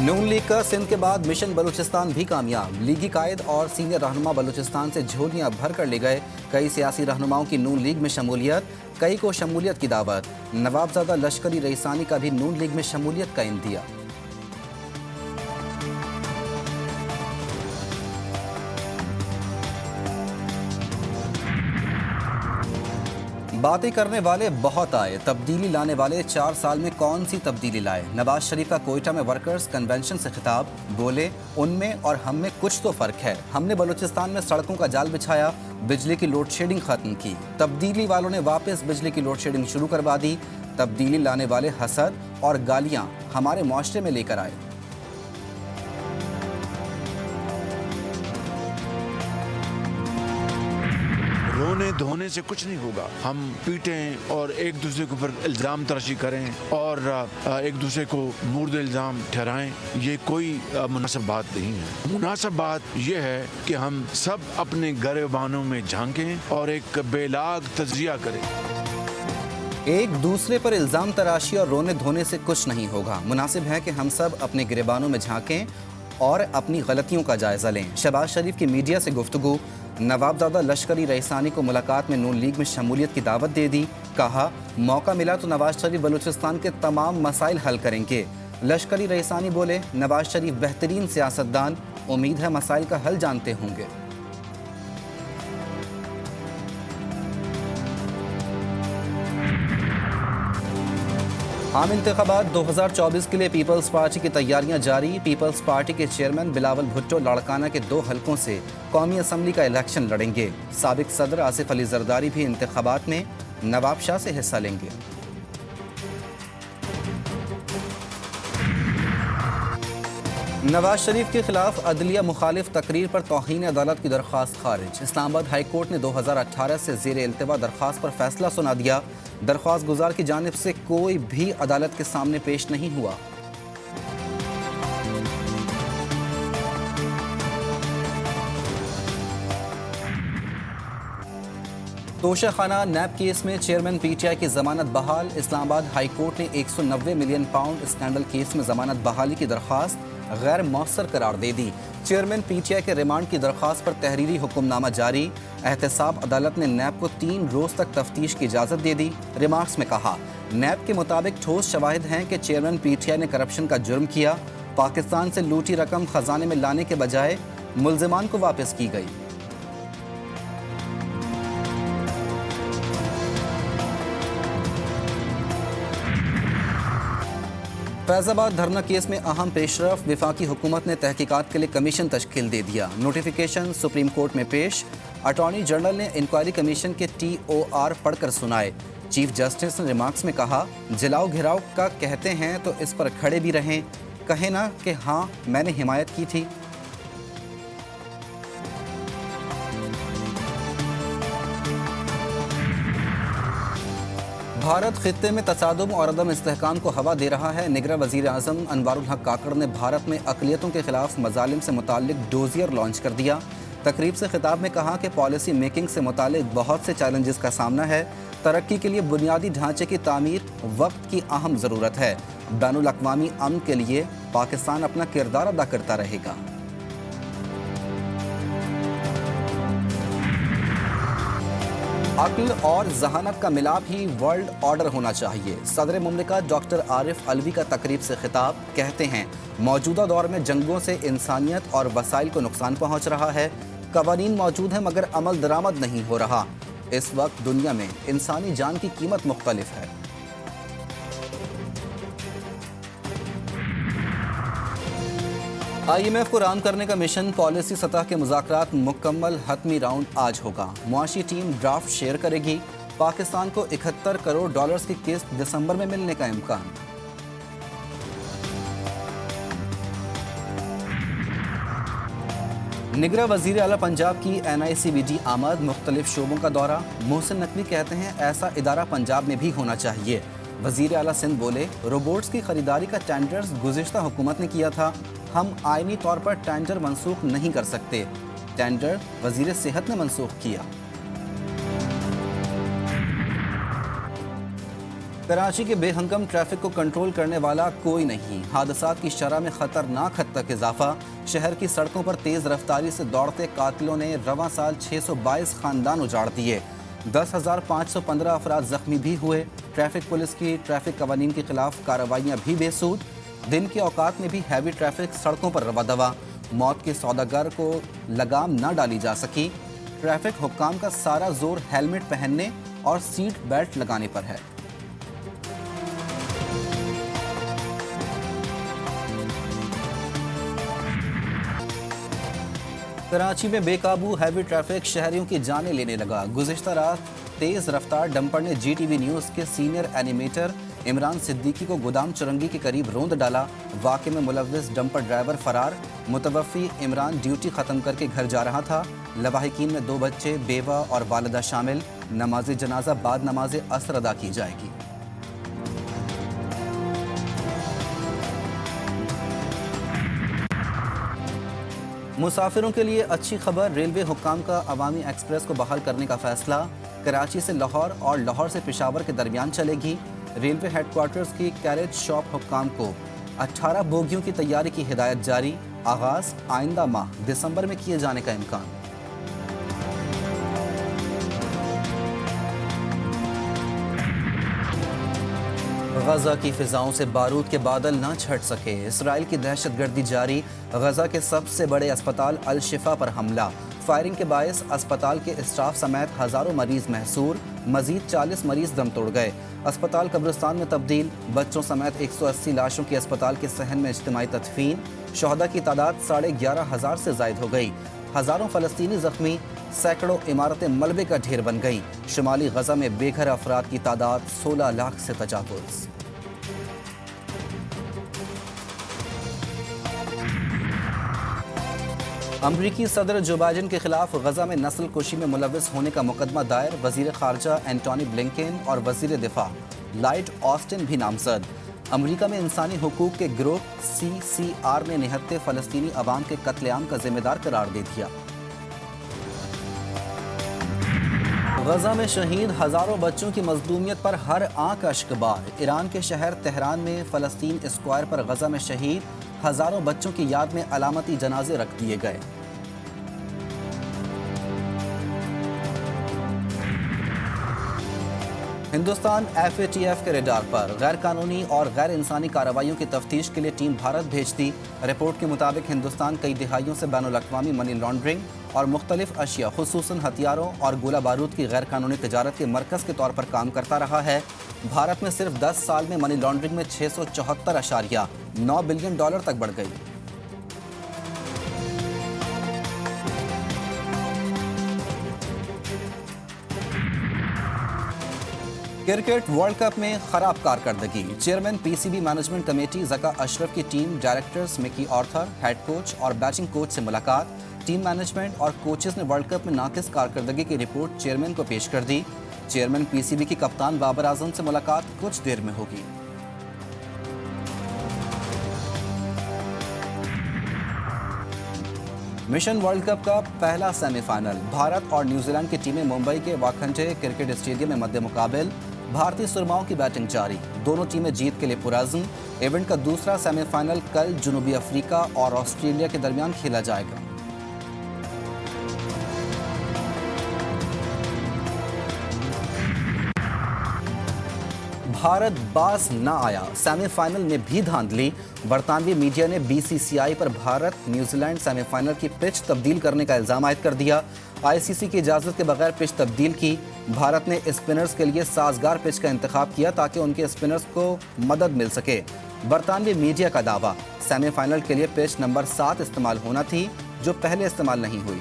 नून league का सिंध के बाद मिशन बलूचिस्तान भी कामयाब। लीगी कायद और सीनियर रहनुमा बलूचिस्तान से झोलियां भर कर ले गए। कई सियासी रहनुमाओं की नून लीग में शमूलियत, कई को शमूलियत की दावत। नवाबजादा लश्करी रईसानी का भी नून लीग में शमूलियत का इंदिया। बातें करने वाले बहुत आए, तब्दीली लाने वाले 4 साल में कौन सी तब्दीली लाए। नवाज शरीफ का कोयटा में वर्कर्स कन्वेंशन से खिताब, बोले उनमें और हम में कुछ तो फर्क है। हमने बलूचिस्तान में सड़कों का जाल बिछाया, बिजली की लोड शेडिंग खत्म की। तब्दीली वालों ने वापस बिजली की लोड शेडिंग शुरू करवा दी। तब्दीली लाने वाले हसद और गालियां हमारे मुआशरे में लेकर आए। रोने धोने से कुछ नहीं होगा। हम पीटें और एक दूसरे के ऊपर इल्ज़ाम तराशी करें और एक दूसरे को मुर्द इल्ज़ाम ठहराएं, ये कोई मुनासिब बात नहीं है। मुनासिब बात यह है कि हम सब अपने गिरबानों में झांकें और एक बेलाग तज्जिया करें। एक दूसरे पर इल्ज़ाम तराशी और रोने धोने से कुछ नहीं होगा। मुनासिब है कि हम सब अपने गिरबानों में झांकें और अपनी गलतियों का जायज़ा लें। शहबाज शरीफ की मीडिया से गुफ्तगू। नवाबजादा लश्करी रईसानी को मुलाकात में नून लीग में शमूलियत की दावत दे दी। कहा मौका मिला तो नवाज शरीफ बलूचिस्तान के तमाम मसाइल हल करेंगे। लश्करी रईसानी बोले नवाज शरीफ बेहतरीन सियासतदान, उम्मीद है मसाइल का हल जानते होंगे। आम इंतखाबात 2024 के लिए पीपल्स पार्टी की तैयारियां जारी। पीपल्स पार्टी के चेयरमैन बिलावल भुट्टो लाड़काना के 2 हलकों से कौमी असम्बली का इलेक्शन लड़ेंगे। साबिक सदर आसिफ अली जरदारी भी इंतखाबात में नवाब शाह से हिस्सा लेंगे। नवाज शरीफ के खिलाफ अदलिया मुखालिफ तकरीर पर तौहीन अदालत की दरख्वास्त खारिज। इस्लामाबाद हाई कोर्ट ने 2018 से ज़ेर इल्तिवा दरख्वास्त पर फैसला सुना दिया। दरख्वास्त गुजार की जानिब से कोई भी अदालत के सामने पेश नहीं हुआ। तोशाखाना नैब केस में चेयरमैन पीटीआई की जमानत बहाल। इस्लामाबाद हाई कोर्ट ने 190 मिलियन पाउंड स्कैंडल केस में जमानत बहाली की दरख्वास्त गैर मौसर करार दे दी। चेयरमैन पीटीआई के रिमांड की दरख्वास्त पर तहरीरी हुक्मनामा जारी। एहतसाब अदालत ने नैब को 3 रोज तक तफ्तीश की इजाज़त दे दी। रिमार्क्स में कहा नैब के मुताबिक ठोस शवाहिद हैं कि चेयरमैन पीटीआई ने करप्शन का जुर्म किया। पाकिस्तान से लूटी रकम खजाने में लाने के बजाय मुल्जिमान को वापस की गई। फैज़ाबाद धरना केस में अहम पेशरफ। वफाकी हुकूमत ने तहकीकात के लिए कमीशन तश्कील दे दिया। नोटिफिकेशन सुप्रीम कोर्ट में पेश। अटॉर्नी जनरल ने इंक्वायरी कमीशन के TOR पढ़कर सुनाए। चीफ जस्टिस ने रिमार्क्स में कहा जलाओ घिराव का कहते हैं तो इस पर खड़े भी रहें, कहे ना कि हाँ मैंने हिमायत की थी। भारत खित्ते में तसादुम और अदम इस्तेहकाम को हवा दे रहा है। निगरान वज़ीर आज़म अनवारुल हक काकड़ ने भारत में अक़लियतों के खिलाफ मज़ालिम से मुताल्लिक डोजियर लॉन्च कर दिया। तकरीब से खिताब में कहा कि पॉलिसी मेकिंग से मुताल्लिक बहुत से चैलेंजेस का सामना है। तरक्की के लिए बुनियादी ढांचे की तामीर वक्त की अहम ज़रूरत है। बैनुल अक़वामी अमन के लिए पाकिस्तान अपना किरदार अदा करता रहेगा। अक्ल और जहानत का मिलाप ही वर्ल्ड ऑर्डर होना चाहिए। सदर मुमलिकत डॉक्टर आरिफ अलवी का तकरीब से खिताब, कहते हैं मौजूदा दौर में जंगों से इंसानियत और वसाइल को नुकसान पहुंच रहा है। कवानीन मौजूद हैं मगर अमल दरामद नहीं हो रहा। इस वक्त दुनिया में इंसानी जान की कीमत मुख्तलिफ है। IMF को राम करने का मिशन, पॉलिसी सतह के मुज़ाकरात मुकम्मल, हतमी राउंड आज होगा। मुआशी टीम ड्राफ्ट शेयर करेगी। पाकिस्तान को 71 करोड़ डॉलर्स की किस्त दिसंबर में मिलने का इम्कान। निगरान वज़ीर आला पंजाब की NICBD आमद, मुख्तलिफ शोबों का दौरा। मोहसिन नकवी कहते हैं ऐसा इदारा पंजाब में भी होना चाहिए। वज़ीर आला सिंध बोले रोबोट्स की खरीदारी का टेंडर्स गुज़िश्ता हुकूमत ने किया था, हम आईनी तौर पर टेंडर मनसूख नहीं कर सकते। टेंडर वज़ीर सेहत ने मनसूख किया। کراچی کے بے ہنگم ٹریفک کو کنٹرول کرنے والا کوئی نہیں، حادثات کی شرح میں خطرناک حد تک اضافہ، شہر کی سڑکوں پر تیز رفتاری سے دوڑتے قاتلوں نے رواں سال 622 خاندان اجاڑ دیے، 10,515 افراد زخمی بھی ہوئے، ٹریفک پولیس کی ٹریفک قوانین کے خلاف کارروائیاں بھی بے سود، دن کے اوقات میں بھی ہیوی ٹریفک سڑکوں پر رواں دواں، موت کے سوداگر کو لگام نہ ڈالی جا سکی، ٹریفک حکام کا سارا زور ہیلمٹ پہننے اور سیٹ بیلٹ لگانے پر ہے۔ کراچی میں بے قابو ہیوی ٹریفک شہریوں کی جانیں لینے لگا، گزشتہ رات تیز رفتار ڈمپر نے جی ٹی وی نیوز کے سینئر اینیمیٹر عمران صدیقی کو گودام چرنگی کے قریب روند ڈالا، واقعے میں ملوث ڈمپر ڈرائیور فرار، متوفی عمران ڈیوٹی ختم کر کے گھر جا رہا تھا، لواحقین میں 2 بچے، بیوہ اور والدہ شامل، نماز جنازہ بعد نماز عصر ادا کی جائے گی۔ مسافروں کے لیے اچھی خبر، ریلوے حکام کا عوامی ایکسپریس کو بحال کرنے کا فیصلہ، کراچی سے لاہور اور لاہور سے پشاور کے درمیان چلے گی، ریلوے ہیڈ کوارٹرز کی کیریج شاپ حکام کو 18 بوگیوں کی تیاری کی ہدایت جاری، آغاز آئندہ ماہ دسمبر میں کیے جانے کا امکان۔ غزہ کی فضاؤں سے بارود کے بادل نہ چھٹ سکے، اسرائیل کی دہشت گردی جاری، غزہ کے سب سے بڑے اسپتال الشفا پر حملہ، فائرنگ کے باعث اسپتال کے اسٹاف سمیت ہزاروں مریض محصور، مزید 40 مریض دم توڑ گئے، اسپتال قبرستان میں تبدیل، بچوں سمیت 180 لاشوں کی اسپتال کے صحن میں اجتماعی تدفین، شہداء کی تعداد 11,500 سے زائد ہو گئی، ہزاروں فلسطینی زخمی، سینکڑوں عمارتیں ملبے کا ڈھیر بن گئیں، شمالی غزہ میں بے گھر افراد کی تعداد 16 لاکھ سے تجاوز۔ امریکی صدر جو بائیڈن کے خلاف غزہ میں نسل کشی میں ملوث ہونے کا مقدمہ دائر، وزیر خارجہ اینٹونی بلنکن اور وزیر دفاع لائیڈ آسٹن بھی نامزد، امریکہ میں انسانی حقوق کے گروپ CCR نے نہتے فلسطینی عوام کے قتل عام کا ذمہ دار قرار دے دیا۔ غزہ میں شہید ہزاروں بچوں کی مظلومیت پر ہر آنکھ اشکبار، ایران کے شہر تہران میں فلسطین اسکوائر پر غزہ میں شہید ہزاروں بچوں کی یاد میں علامتی جنازے رکھ دیے گئے۔ ہندوستان FATF کے ریڈار پر، غیر قانونی اور غیر انسانی کارروائیوں کی تفتیش کے لیے ٹیم بھارت بھیج دی، رپورٹ کے مطابق ہندوستان کئی دہائیوں سے بین الاقوامی منی لانڈرنگ اور مختلف اشیاء خصوصاً ہتھیاروں اور گولہ بارود کی غیر قانونی تجارت کے مرکز کے طور پر کام کرتا رہا ہے۔ بھارت میں صرف 10 سال میں منی لانڈرنگ میں 674.9 بلین ڈالر تک بڑھ گئی۔ کرکٹ ورلڈ کپ میں خراب کارکردگی، chairman PCB management committee Zaka Ashraf کی team directors Mickey Arthur, head coach اور بیٹنگ کوچ سے ملاقات، ٹیم مینجمنٹ اور کوچز نے ورلڈ کپ میں ناقص کارکردگی کی رپورٹ چیئرمین کو پیش کر دی، چیئرمین PCB کی کپتان بابر اعظم سے ملاقات کچھ دیر میں ہوگی۔ مشن ورلڈ کپ کا پہلا سیمی فائنل، بھارت اور نیوزی لینڈ کی ٹیمیں ممبئی کے واکھنڈے کرکٹ اسٹیڈیم میں مد مقابل، بھارتی سرماؤں کی بیٹنگ جاری، دونوں ٹیمیں جیت کے لیے پرعزم، ایونٹ کا دوسرا سیمی فائنل کل جنوبی افریقہ اور آسٹریلیا کے درمیان کھیلا جائے گا۔ بھارت باز نہ آیا، سیمی فائنل میں بھی دھاندلی، برطانوی میڈیا نے BCCI پر Bharat New Zealand semi final کی پچ تبدیل کرنے کا الزام عائد کر دیا، ICC کی اجازت کے بغیر پچ تبدیل کی، بھارت نے اسپنرز کے لیے سازگار پچ کا انتخاب کیا تاکہ ان کے اسپنرز کو مدد مل سکے، برطانوی میڈیا کا دعویٰ، سیمی فائنل کے لیے پچ نمبر 7 استعمال ہونا تھی جو پہلے استعمال نہیں ہوئی۔